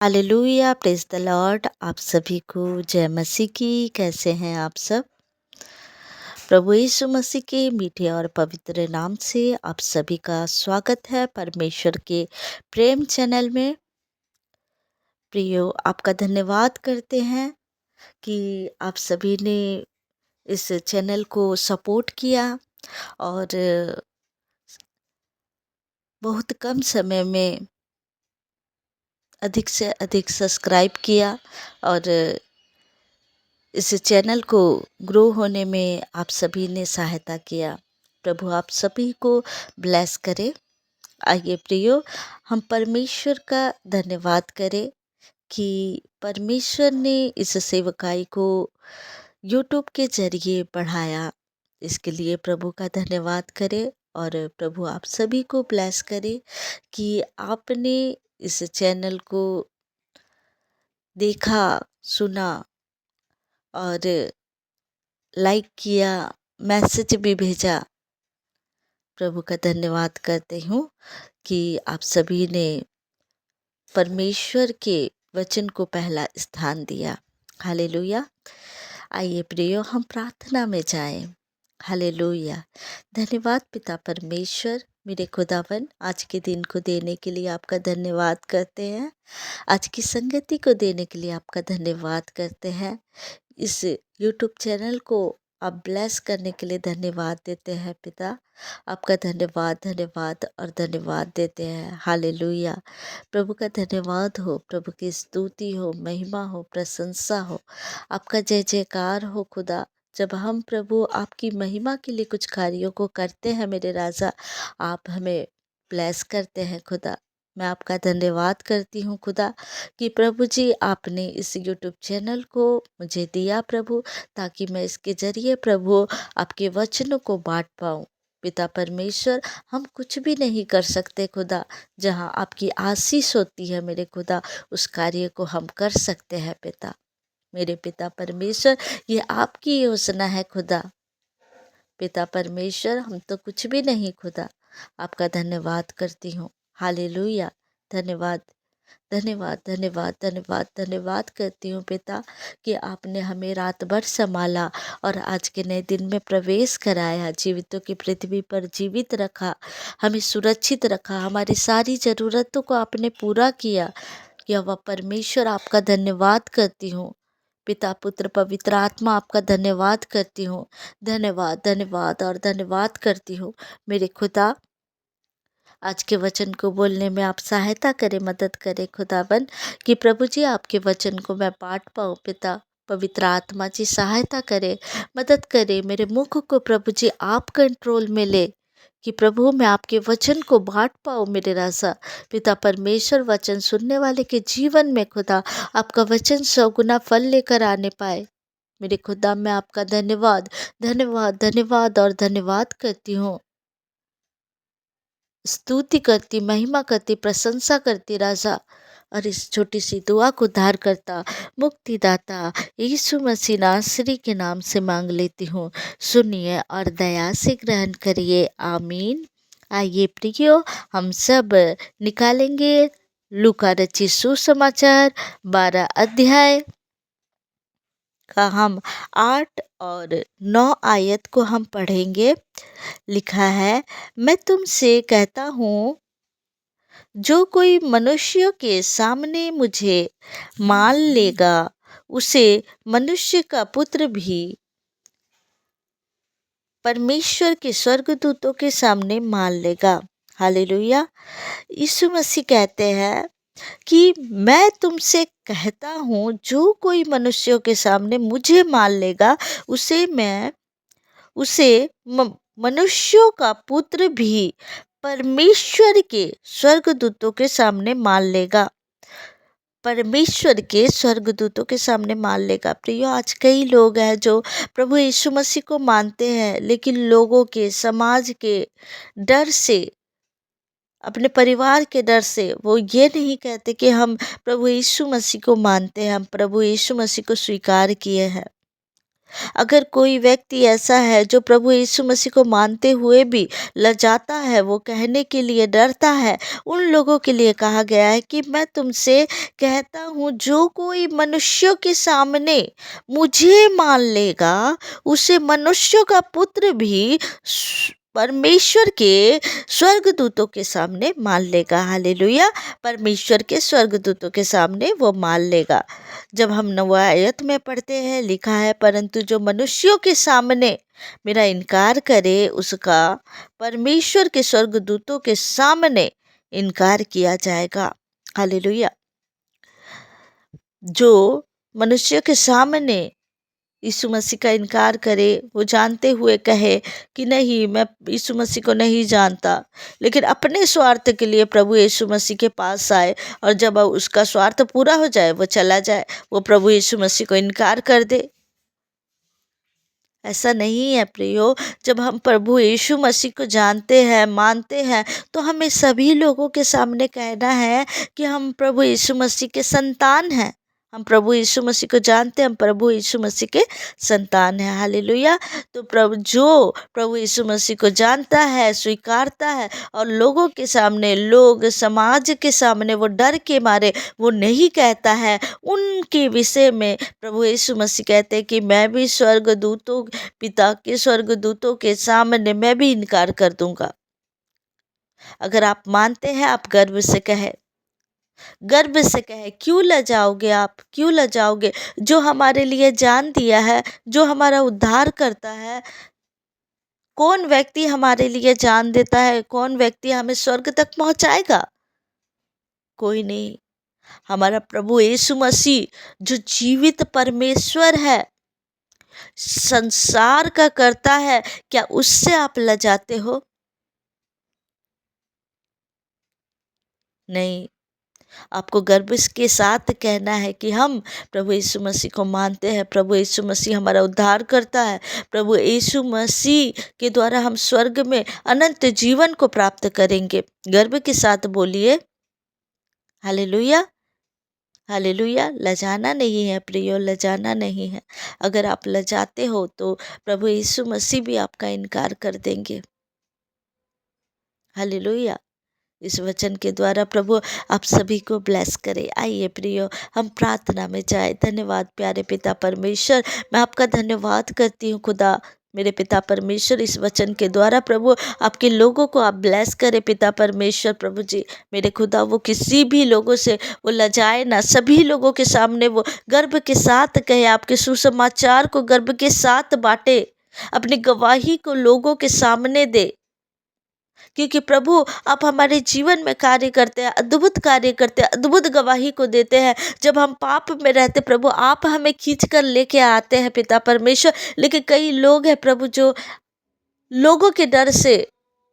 Hallelujah, praise the Lord. आप सभी को जय मसीह की। कैसे हैं आप सब? प्रभु यीशु मसीह के मीठे और पवित्र नाम से आप सभी का स्वागत है परमेश्वर के प्रेम चैनल में। प्रियो, आपका धन्यवाद करते हैं कि आप सभी ने इस चैनल को सपोर्ट किया और बहुत कम समय में अधिक से अधिक सब्सक्राइब किया और इस चैनल को ग्रो होने में आप सभी ने सहायता किया। प्रभु आप सभी को ब्लेस करे। आइए प्रियो, हम परमेश्वर का धन्यवाद करें कि परमेश्वर ने इस सेवकाई को यूट्यूब के जरिए बढ़ाया। इसके लिए प्रभु का धन्यवाद करें और प्रभु आप सभी को ब्लेस करे कि आपने इस चैनल को देखा, सुना और लाइक किया, मैसेज भी भेजा। प्रभु का धन्यवाद करती हूँ कि आप सभी ने परमेश्वर के वचन को पहला स्थान दिया। हालेलुया। आइए प्रियो, हम प्रार्थना में जाएं। हालेलुया। धन्यवाद पिता परमेश्वर, मेरे खुदावन, आज के दिन को देने के लिए आपका धन्यवाद करते हैं। आज की संगति को देने के लिए आपका धन्यवाद करते हैं। इस यूट्यूब चैनल को आप ब्लेस करने के लिए धन्यवाद देते हैं पिता। आपका धन्यवाद धन्यवाद और धन्यवाद देते हैं। हालेलुया। प्रभु का धन्यवाद हो, प्रभु की स्तुति हो, महिमा हो, प्रशंसा हो, आपका जय जयकार हो खुदा। जब हम प्रभु आपकी महिमा के लिए कुछ कार्यों को करते हैं मेरे राजा, आप हमें ब्लेस करते हैं खुदा। मैं आपका धन्यवाद करती हूँ खुदा कि प्रभु जी आपने इस यूट्यूब चैनल को मुझे दिया प्रभु, ताकि मैं इसके जरिए प्रभु आपके वचनों को बांट पाऊँ। पिता परमेश्वर, हम कुछ भी नहीं कर सकते खुदा। जहाँ आपकी आशीष होती है मेरे खुदा, उस कार्य को हम कर सकते हैं पिता। मेरे पिता परमेश्वर, ये आपकी योजना है खुदा। पिता परमेश्वर, हम तो कुछ भी नहीं खुदा। आपका धन्यवाद करती हूँ। हालेलुया। धन्यवाद धन्यवाद धन्यवाद धन्यवाद धन्यवाद करती हूँ पिता कि आपने हमें रात भर संभाला और आज के नए दिन में प्रवेश कराया, जीवितों की पृथ्वी पर जीवित रखा, हमें सुरक्षित रखा, हमारी सारी ज़रूरतों को आपने पूरा किया। यहोवा परमेश्वर, आपका धन्यवाद करती हूँ। पिता पुत्र पवित्र आत्मा, आपका धन्यवाद करती हूँ। धन्यवाद धन्यवाद और धन्यवाद करती हूँ मेरे खुदा। आज के वचन को बोलने में आप सहायता करें, मदद करें खुदावन, कि प्रभु जी आपके वचन को मैं पाठ पाऊँ पिता। पवित्र आत्मा जी सहायता करे, मदद करे। मेरे मुख को प्रभु जी आप कंट्रोल में ले कि प्रभु मैं आपके वचन को बांट पाऊँ मेरे राजा। पिता परमेश्वर, वचन सुनने वाले के जीवन में खुदा आपका वचन 100 गुना फल लेकर आने पाए। मेरे खुदा, मैं आपका धन्यवाद धन्यवाद धन्यवाद और धन्यवाद करती हूँ, स्तुति करती, महिमा करती, प्रशंसा करती राजा। और इस छोटी सी दुआ को उद्धार करता, मुक्तिदाता यीशु मसीह नासरी के नाम से मांग लेती हूँ। सुनिए और दया से ग्रहण करिए। आमीन। आइए प्रियो, हम सब निकालेंगे लूका रचित सुसमाचार 12 अध्याय का हम 8 और 9 आयत को हम पढ़ेंगे। लिखा है, मैं तुमसे कहता हूँ, जो कोई मनुष्य के सामने मुझे मान लेगा, उसे मनुष्य का पुत्र भी परमेश्वर के स्वर्गदूतों के सामने मान लेगा। हालेलुया। यीशु मसीह कहते हैं कि मैं तुमसे कहता हूँ, जो कोई मनुष्यों के सामने मुझे मान लेगा, उसे मनुष्यों का पुत्र भी परमेश्वर के स्वर्गदूतों के सामने मान लेगा। परमेश्वर के स्वर्गदूतों के सामने मान लेगा। प्रियो, आज कई लोग हैं जो प्रभु यीशु मसीह को मानते हैं, लेकिन लोगों के, समाज के डर से, अपने परिवार के डर से वो ये नहीं कहते कि हम प्रभु यीशु मसीह को मानते हैं, हम प्रभु यीशु मसीह को स्वीकार किए हैं। अगर कोई व्यक्ति ऐसा है जो प्रभु यीशु मसीह को मानते हुए भी लजाता है, वो कहने के लिए डरता है, उन लोगों के लिए कहा गया है कि मैं तुमसे कहता हूँ, जो कोई मनुष्यों के सामने मुझे मान लेगा, उसे मनुष्यों का पुत्र भी परमेश्वर के स्वर्गदूतों के सामने मान लेगा। हालेलुया। परमेश्वर के स्वर्गदूतों के सामने वो मान लेगा। जब हम नवा आयत में पढ़ते हैं, लिखा है, परंतु जो मनुष्यों के सामने मेरा इनकार करे, उसका परमेश्वर के स्वर्गदूतों के सामने इनकार किया जाएगा। हालेलुया। जो मनुष्य के सामने यीशु मसीह का इनकार करे, वो जानते हुए कहे कि नहीं, मैं यीशु मसीह को नहीं जानता, लेकिन अपने स्वार्थ के लिए प्रभु यीशु मसीह के पास आए, और जब उसका स्वार्थ पूरा हो जाए, वो चला जाए, वो प्रभु यीशु मसीह को इनकार कर दे। ऐसा नहीं है प्रियो। जब हम प्रभु यीशु मसीह को जानते हैं, मानते हैं, तो हमें सभी लोगों के सामने कहना है कि हम प्रभु यीशु मसीह के संतान हैं। हम प्रभु यीशु मसीह को जानते हैं, हम प्रभु यीशु मसीह के संतान हैं। हालेलुया। तो प्रभु यीशु मसीह को जानता है, स्वीकारता है, और लोगों के सामने, लोग समाज के सामने वो डर के मारे वो नहीं कहता है, उनके विषय में प्रभु यीशु मसीह कहते हैं कि मैं भी स्वर्गदूतों, पिता के स्वर्गदूतों के सामने मैं भी इनकार कर दूंगा। अगर आप मानते हैं, आप गर्व से कहे, गर्व से कहे, क्यों लजाओगे आप, क्यों लजाओगे? जो हमारे लिए जान दिया है, जो हमारा उद्धार करता है, कौन व्यक्ति हमारे लिए जान देता है, कौन व्यक्ति हमें स्वर्ग तक पहुंचाएगा? कोई नहीं। हमारा प्रभु यीशु मसीह जो जीवित परमेश्वर है, संसार का करता है, क्या उससे आप लजाते हो? नहीं। आपको गर्व के साथ कहना है कि हम प्रभु यीशु मसीह को मानते हैं, प्रभु यीशु मसीह हमारा उद्धार करता है, प्रभु यीशु मसीह के द्वारा हम स्वर्ग में अनंत जीवन को प्राप्त करेंगे। गर्व के साथ बोलिए हालेलुया। हालेलुया। लजाना नहीं है प्रियो, लजाना नहीं है। अगर आप लजाते हो तो प्रभु यीशु मसीह भी आपका इनकार कर देंगे। हालेलुया। इस वचन के द्वारा प्रभु आप सभी को ब्लेस करे। आइए प्रियो, हम प्रार्थना में जाए। धन्यवाद प्यारे पिता परमेश्वर, मैं आपका धन्यवाद करती हूँ खुदा। मेरे पिता परमेश्वर, इस वचन के द्वारा प्रभु आपके लोगों को आप ब्लेस करें पिता परमेश्वर। प्रभु जी मेरे खुदा, वो किसी भी लोगों से वो लजाए ना, सभी लोगों के सामने वो गर्व के साथ कहे, आपके सुसमाचार को गर्व के साथ बांटे, अपनी गवाही को लोगों के सामने दे, क्योंकि प्रभु आप हमारे जीवन में कार्य करते हैं, अद्भुत कार्य करते हैं, अद्भुत गवाही को देते हैं। जब हम पाप में रहते प्रभु, आप हमें खींच कर लेके आते हैं पिता परमेश्वर। लेकिन कई लोग हैं प्रभु जो लोगों के डर से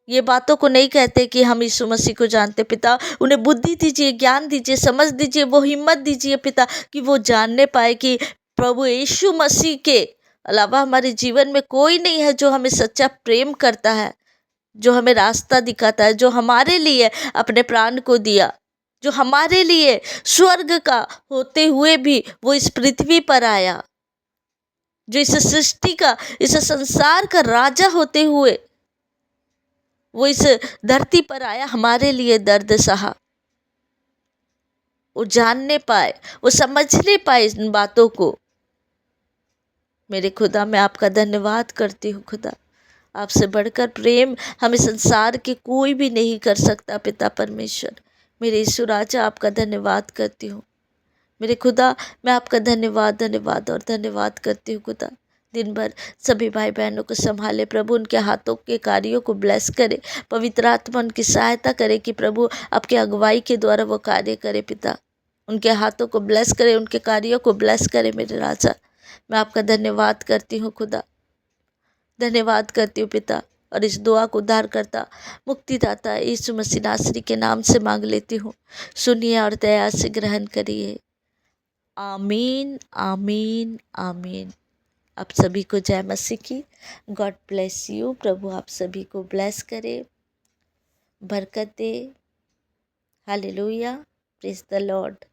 ये बातों को नहीं कहते कि हम यीशु मसीह को जानते। पिता उन्हें बुद्धि दीजिए, ज्ञान दीजिए, समझ दीजिए, वो हिम्मत दीजिए पिता, कि वो जानने पाए कि प्रभु यीशु मसीह के अलावा हमारे जीवन में कोई नहीं है जो हमें सच्चा प्रेम करता है, जो हमें रास्ता दिखाता है, जो हमारे लिए अपने प्राण को दिया, जो हमारे लिए स्वर्ग का होते हुए भी वो इस पृथ्वी पर आया, जो इस सृष्टि का, इस संसार का राजा होते हुए वो इस धरती पर आया, हमारे लिए दर्द सहा। वो जानने पाए, वो समझने पाए इन बातों को। मेरे खुदा, मैं आपका धन्यवाद करती हूँ खुदा। आपसे बढ़कर प्रेम हमें संसार के कोई भी नहीं कर सकता पिता परमेश्वर। मेरे यीशु राजा, आपका धन्यवाद करती हूँ। मेरे खुदा, मैं आपका धन्यवाद धन्यवाद और धन्यवाद करती हूँ खुदा। दिन भर सभी भाई बहनों को संभाले प्रभु, उनके हाथों के कार्यों को ब्लेस करे, पवित्र आत्मा उनकी सहायता करे कि प्रभु आपके अगुवाई के द्वारा वो कार्य करे पिता। उनके हाथों को ब्लेस करे, उनके कार्यों को ब्लेस करे मेरे राजा। मैं आपका धन्यवाद करती हूँ खुदा, धन्यवाद करती हूँ पिता। और इस दुआ को उद्धार करता, मुक्तिदाता यीशु मसीह नासरी के नाम से मांग लेती हूँ। सुनिए और दया से ग्रहण करिए। आमीन आमीन आमीन। आप सभी को जय मसीह की। God bless you. प्रभु आप सभी को ब्लेस करे, बरकत दे। हालेलुया। Praise the Lord.